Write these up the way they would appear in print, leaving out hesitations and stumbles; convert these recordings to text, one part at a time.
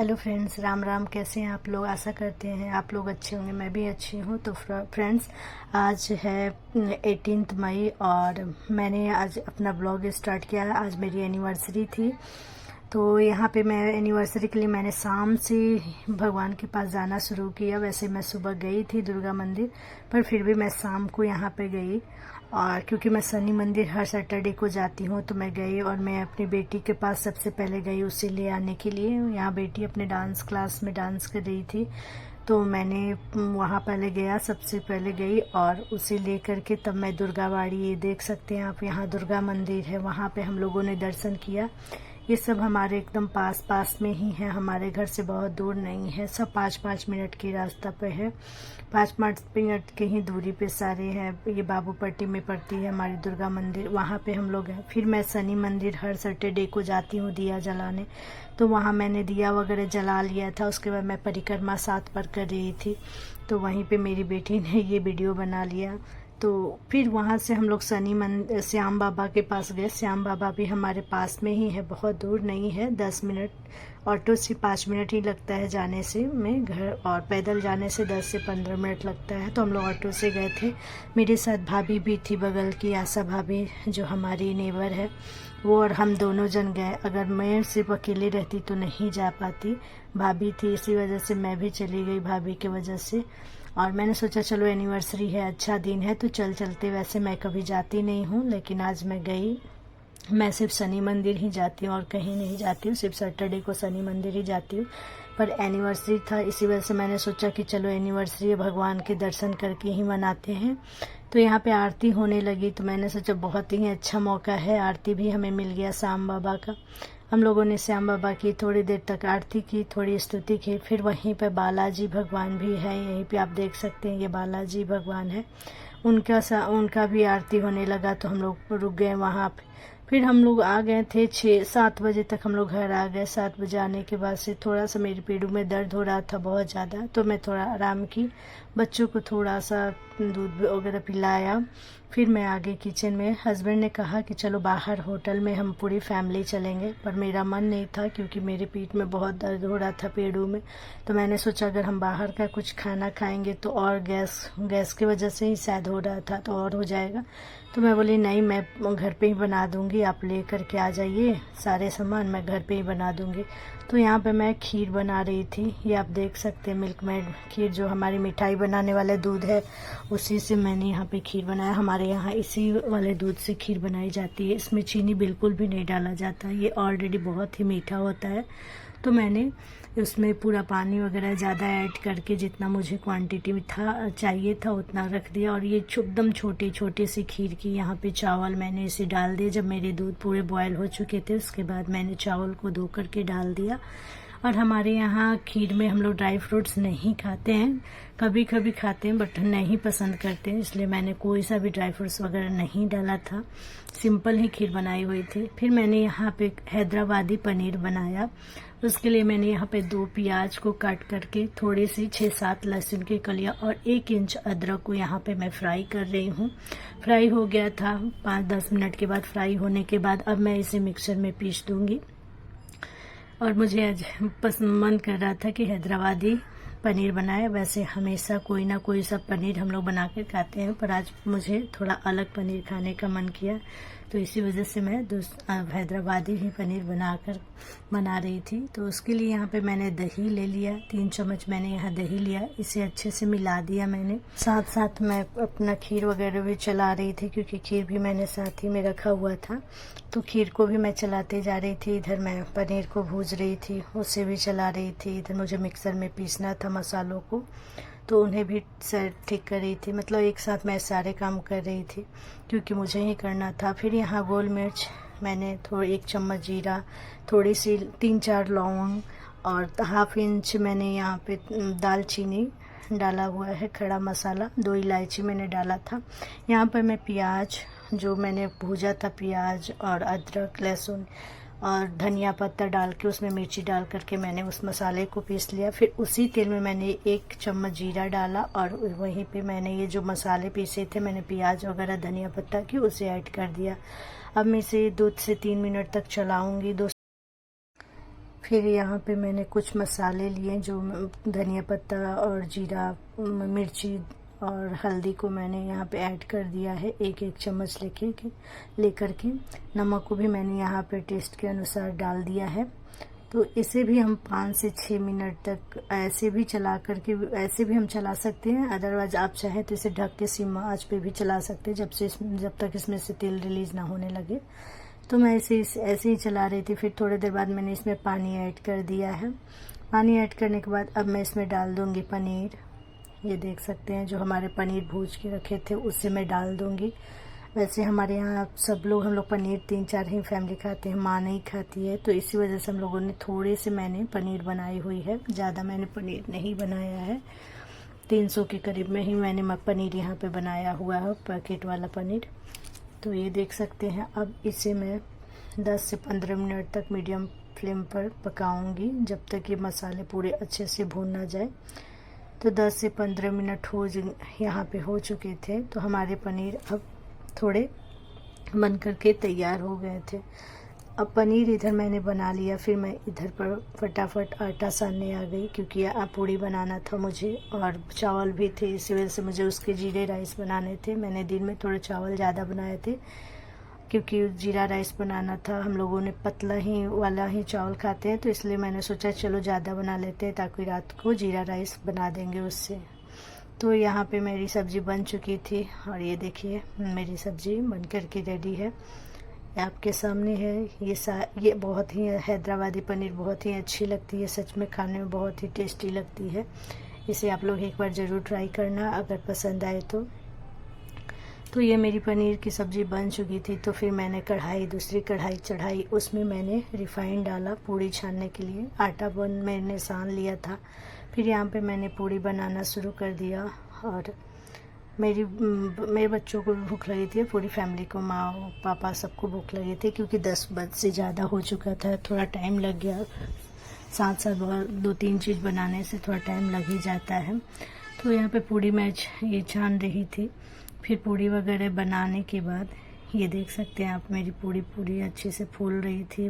Hello friends, Ram Ram. कैसे हैं आप लोग? आशा करते हैं आप लोग अच्छे होंगे। मैं भी अच्छी हूँ। तो फ्रेंड्स, आज है 18 मई और मैंने आज अपना ब्लॉग स्टार्ट किया है। आज मेरी एनिवर्सरी थी, तो यहाँ पे मैं एनिवर्सरी के लिए मैंने शाम से भगवान के पास जाना शुरू किया। वैसे मैं सुबह गई थी दुर्गा मंदिर, पर फिर भी मैं शाम को यहाँ पे गई। और क्योंकि मैं शनि मंदिर हर सैटरडे को जाती हूँ, तो मैं गई और मैं अपनी बेटी के पास सबसे पहले गई उसे ले आने के लिए। यहाँ बेटी अपने डांस क्लास में डांस कर रही थी, तो मैंने वहाँ पहले गया, सबसे पहले गई और उसे ले करके तब मैं दुर्गावाड़ी, ये देख सकते हैं आप, यहाँ दुर्गा मंदिर है, वहाँ पे हम लोगों ने दर्शन किया। ये सब हमारे एकदम पास पास में ही है, हमारे घर से बहुत दूर नहीं है, सब 5-5 मिनट के रास्ता पे है। 5-5 मिनट के ही दूरी पे सारे हैं। ये बाबूपट्टी में पड़ती है हमारी दुर्गा मंदिर, वहाँ पे हम लोग हैं। फिर मैं शनि मंदिर हर सैटरडे को जाती हूँ दिया जलाने, तो वहाँ मैंने दिया वगैरह जला लिया था। उसके बाद मैं परिक्रमा 7 पर कर रही थी, तो वहीं पे मेरी बेटी ने ये वीडियो बना लिया। तो फिर वहाँ से हम लोग श्याम बाबा के पास गए। श्याम बाबा भी हमारे पास में ही है, बहुत दूर नहीं है। 10 मिनट ऑटो से 5 मिनट ही लगता है जाने से में घर, और पैदल जाने से 10 से 15 मिनट लगता है। तो हम लोग ऑटो से गए थे। मेरे साथ भाभी भी थी, बगल की आशा भाभी जो हमारी नेबर है, वो और हम दोनों जन गए। अगर मैं सिर्फ अकेले रहती तो नहीं जा पाती, भाभी थी, इसी वजह से मैं भी चली गई भाभी की वजह से। और मैंने सोचा चलो एनिवर्सरी है, अच्छा दिन है, तो चलते। वैसे मैं कभी जाती नहीं हूँ, लेकिन आज मैं गई। मैं सिर्फ शनि मंदिर ही जाती हूँ और कहीं नहीं जाती हूँ, सिर्फ सैटरडे को शनि मंदिर ही जाती हूँ। पर एनिवर्सरी था, इसी वजह से मैंने सोचा कि चलो एनिवर्सरी है, भगवान के दर्शन करके ही मनाते हैं। तो यहाँ पे आरती होने लगी, तो मैंने सोचा बहुत ही अच्छा मौका है, आरती भी हमें मिल गया श्याम बाबा का। हम लोगों ने श्याम बाबा की थोड़ी देर तक आरती की, थोड़ी स्तुति की। फिर वहीं पे बालाजी भगवान भी है, यहीं पे आप देख सकते हैं, ये बालाजी भगवान है। उनका भी आरती होने लगा, तो हम लोग रुक गए वहाँ पे। फिर हम लोग आ गए थे 6-7 बजे तक हम लोग घर आ गए। 7 बजे आने के बाद से थोड़ा सा मेरे पेड़ों में दर्द हो रहा था बहुत ज़्यादा, तो मैं थोड़ा आराम की, बच्चों को थोड़ा सा दूध वगैरह पिलाया। फिर मैं आ गई किचन में। हस्बैंड ने कहा कि चलो बाहर होटल में हम पूरी फैमिली चलेंगे, पर मेरा मन नहीं था क्योंकि मेरे पेट में बहुत दर्द हो रहा था पेड़ों में। तो मैंने सोचा अगर हम बाहर का कुछ खाना खाएंगे तो और गैस की वजह से ही शायद हो रहा था, तो और हो जाएगा। तो मैं बोली नहीं, मैं घर पे ही बना दूंगी, आप ले करके आ जाइए सारे सामान, मैं घर पे ही बना दूंगी। तो यहाँ पे मैं खीर बना रही थी, ये आप देख सकते हैं, मिल्क मेड खीर, जो हमारी मिठाई बनाने वाला दूध है उसी से मैंने यहाँ पे खीर बनाया। हमारे यहाँ इसी वाले दूध से खीर बनाई जाती है, इसमें चीनी बिल्कुल भी नहीं डाला जाता, ये ऑलरेडी बहुत ही मीठा होता है। तो मैंने उसमें पूरा पानी वगैरह ज़्यादा ऐड करके जितना मुझे क्वांटिटी में चाहिए था उतना रख दिया। और ये एकदम छोटी छोटी सी खीर की यहाँ पे चावल मैंने इसे डाल दिया। जब मेरे दूध पूरे बॉयल हो चुके थे, उसके बाद मैंने चावल को धो करके डाल दिया। और हमारे यहाँ खीर में हम लोग ड्राई फ्रूट्स नहीं खाते हैं, कभी कभी खाते हैं बट नहीं पसंद करते हैं, इसलिए मैंने कोई सा भी ड्राई फ्रूट्स वगैरह नहीं डाला था, सिंपल ही खीर बनाई हुई थी। फिर मैंने यहाँ पे हैदराबादी पनीर बनाया। उसके लिए मैंने यहाँ पे 2 प्याज को काट करके, थोड़ी सी 6-7 लहसुन की कलियाँ और 1 इंच अदरक को यहाँ पे मैं फ्राई कर रही हूँ। फ्राई हो गया था 5-10 मिनट के बाद। फ्राई होने के बाद अब मैं इसे मिक्सर में पीस दूंगी। और मुझे आज मन कर रहा था कि हैदराबादी पनीर बनाए। वैसे हमेशा कोई ना कोई सब पनीर हम लोग बना कर खाते हैं, पर आज मुझे थोड़ा अलग पनीर खाने का मन किया, तो इसी वजह से मैं हैदराबादी ही पनीर बना रही थी। तो उसके लिए यहाँ पे मैंने दही ले लिया, 3 चम्मच मैंने यहाँ दही लिया, इसे अच्छे से मिला दिया मैंने। साथ साथ मैं अपना खीर वगैरह भी चला रही थी, क्योंकि खीर भी मैंने साथ ही में रखा हुआ था, तो खीर को भी मैं चलाते जा रही थी। इधर मैं पनीर को भूज रही थी, उसे भी चला रही थी। इधर मुझे मिक्सर में पीसना था मसालों को, तो उन्हें भी सेट ठीक कर रही थी। मतलब एक साथ मैं सारे काम कर रही थी, क्योंकि मुझे ही करना था। फिर यहाँ गोल मिर्च मैंने 1 चम्मच जीरा, थोड़ी सी 3-4 लौंग और 1/2 इंच मैंने यहाँ पे दालचीनी डाला हुआ है, खड़ा मसाला, 2 इलायची मैंने डाला था। यहाँ पर मैं प्याज जो मैंने भूजा था, प्याज और अदरक, लहसुन और धनिया पत्ता डाल के, उसमें मिर्ची डाल करके मैंने उस मसाले को पीस लिया। फिर उसी तेल में मैंने 1 चम्मच जीरा डाला और वहीं पे मैंने ये जो मसाले पीसे थे, मैंने प्याज वगैरह धनिया पत्ता की, उसे ऐड कर दिया। अब मैं इसे 2 से 3 मिनट तक चलाऊंगी। फिर यहाँ पे मैंने कुछ मसाले लिए, जो धनिया पत्ता और जीरा, मिर्ची और हल्दी को मैंने यहाँ पे ऐड कर दिया है, एक एक चम्मच लेकर के। नमक को भी मैंने यहाँ पे टेस्ट के अनुसार डाल दिया है। तो इसे भी हम 5 से 6 मिनट तक ऐसे भी चला करके, ऐसे भी हम चला सकते हैं, अदरवाइज आप चाहें तो इसे ढक के सिम आंच पे भी चला सकते हैं, जब तक इसमें से तेल रिलीज ना होने लगे। तो मैं ऐसे ही चला रही थी। फिर थोड़ी देर बाद मैंने इसमें पानी ऐड कर दिया है। पानी ऐड करने के बाद अब मैं इसमें डाल दूंगी पनीर। ये देख सकते हैं, जो हमारे पनीर भूज के रखे थे उससे मैं डाल दूंगी। वैसे हमारे यहाँ सब लोग, हम लोग पनीर 3-4 ही फैमिली खाते हैं, माँ नहीं खाती है, तो इसी वजह से हम लोगों ने थोड़े से मैंने पनीर बनाई हुई है, ज़्यादा मैंने पनीर नहीं बनाया है। 300 के करीब में ही मैंने पनीर यहाँ पे बनाया हुआ है, पैकेट वाला पनीर। तो ये देख सकते हैं। अब इसे मैं 10 से 15 मिनट तक मीडियम फ्लेम पर पकाऊंगी, जब तक ये मसाले पूरे अच्छे से भून ना जाए। तो 10 से 15 मिनट यहाँ पे हो चुके थे। तो हमारे पनीर अब थोड़े बन करके तैयार हो गए थे। अब पनीर इधर मैंने बना लिया, फिर मैं इधर पर फटाफट आटा सानने आ गई, क्योंकि पूड़ी बनाना था मुझे और चावल भी थे, इसी वजह से मुझे उसके जीरे राइस बनाने थे। मैंने दिन में थोड़े चावल ज़्यादा बनाए थे, क्योंकि जीरा राइस बनाना था। हम लोगों ने पतला ही वाला ही चावल खाते हैं, तो इसलिए मैंने सोचा चलो ज़्यादा बना लेते हैं, ताकि रात को जीरा राइस बना देंगे उससे। तो यहाँ पे मेरी सब्ज़ी बन चुकी थी, और ये देखिए मेरी सब्ज़ी बन करके रेडी है, आपके सामने है। ये बहुत ही हैदराबादी पनीर बहुत ही अच्छी लगती है, सच में खाने में बहुत ही टेस्टी लगती है। इसे आप लोग एक बार ज़रूर ट्राई करना, अगर पसंद आए तो ये मेरी पनीर की सब्ज़ी बन चुकी थी। तो फिर मैंने दूसरी कढ़ाई चढ़ाई, उसमें मैंने रिफाइंड डाला पूड़ी छानने के लिए। आटा मैंने सान लिया था। फिर यहाँ पे मैंने पूड़ी बनाना शुरू कर दिया, और मेरे बच्चों को भी भूख लगी थी, पूरी फैमिली को, माँ पापा सबको भूख लगी थी, क्योंकि 10 बजे से ज़्यादा हो चुका था, थोड़ा टाइम लग गया। साथ 2-3 चीज़ बनाने से थोड़ा टाइम लग ही जाता है। तो यहाँ पे पूड़ी मैं ये छान रही थी। फिर पूड़ी वगैरह बनाने के बाद ये देख सकते हैं आप, मेरी पूरी अच्छे से फूल रही थी,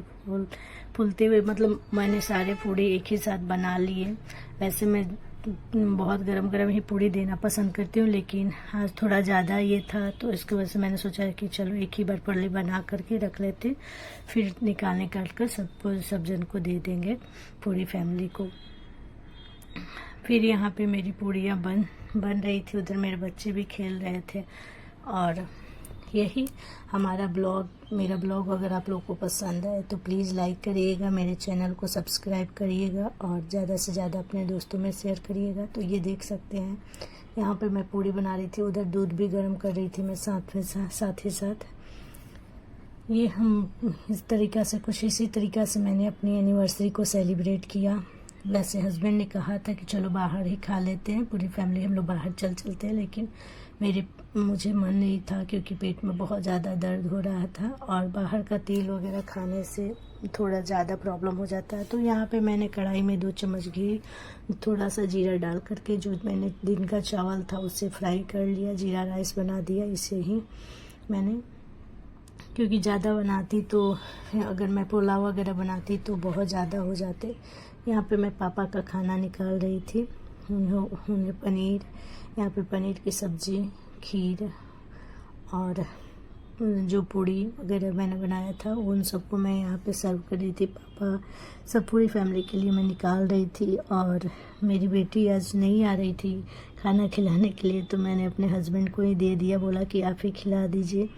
फूलते हुए, मतलब मैंने सारे पूड़ी एक ही साथ बना लिए। वैसे मैं बहुत गरम ही पूड़ी देना पसंद करती हूँ, लेकिन आज थोड़ा ज़्यादा ये था, तो इसकी वजह से मैंने सोचा कि चलो एक ही बार पूड़ी बना करके रख लेते, फिर निकाल कर सब जन को दे देंगे, पूरी फैमिली को। फिर यहाँ पे मेरी पूड़ियाँ बन रही थी, उधर मेरे बच्चे भी खेल रहे थे। और यही हमारा मेरा ब्लॉग अगर आप लोगों को पसंद आए तो प्लीज़ लाइक करिएगा, मेरे चैनल को सब्सक्राइब करिएगा, और ज़्यादा से ज़्यादा अपने दोस्तों में शेयर करिएगा। तो ये देख सकते हैं, यहाँ पे मैं पूड़ी बना रही थी, उधर दूध भी गर्म कर रही थी मैं साथ ही साथ। ये हम कुछ इसी तरीक़ा से मैंने अपनी एनिवर्सरी को सेलिब्रेट किया। वैसे हस्बैंड ने कहा था कि चलो बाहर ही खा लेते हैं, पूरी फैमिली हम लोग बाहर चलते हैं, लेकिन मुझे मन नहीं था, क्योंकि पेट में बहुत ज़्यादा दर्द हो रहा था, और बाहर का तेल वगैरह खाने से थोड़ा ज़्यादा प्रॉब्लम हो जाता है। तो यहाँ पे मैंने कढ़ाई में 2 चम्मच घी, थोड़ा सा जीरा डाल करके, जो मैंने दिन का चावल था उससे फ्राई कर लिया, जीरा राइस बना दिया। इसे ही मैंने, क्योंकि ज़्यादा बनाती तो, अगर मैं पुलाव वगैरह बनाती तो बहुत ज़्यादा हो जाते। यहाँ पे मैं पापा का खाना निकाल रही थी, उन्हें पनीर, यहाँ पे पनीर की सब्ज़ी, खीर और जो पूड़ी वगैरह मैंने बनाया था, उन सबको मैं यहाँ पे सर्व कर रही थी। पापा सब पूरी फैमिली के लिए मैं निकाल रही थी, और मेरी बेटी आज नहीं आ रही थी खाना खिलाने के लिए, तो मैंने अपने हस्बैंड को ही दे दिया, बोला कि आप ही खिला दीजिए,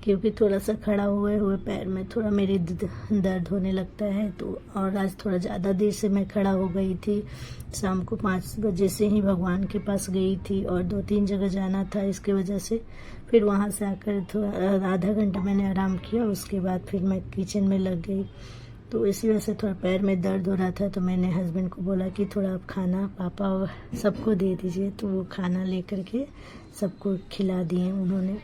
क्योंकि थोड़ा सा खड़ा हुए पैर में थोड़ा मेरे दर्द होने लगता है। तो और आज थोड़ा ज़्यादा देर से मैं खड़ा हो गई थी, शाम को 5 बजे से ही भगवान के पास गई थी, और 2-3 जगह जाना था, इसके वजह से फिर वहाँ से आकर थोड़ा आधा घंटा मैंने आराम किया। उसके बाद फिर मैं किचन में लग गई, तो इसी वजह से थोड़ा पैर में दर्द हो रहा था। तो मैंने हस्बैंड को बोला कि थोड़ा आप खाना पापा सबको दे दीजिए, तो वो खाना लेकर के सबको खिला दिए उन्होंने।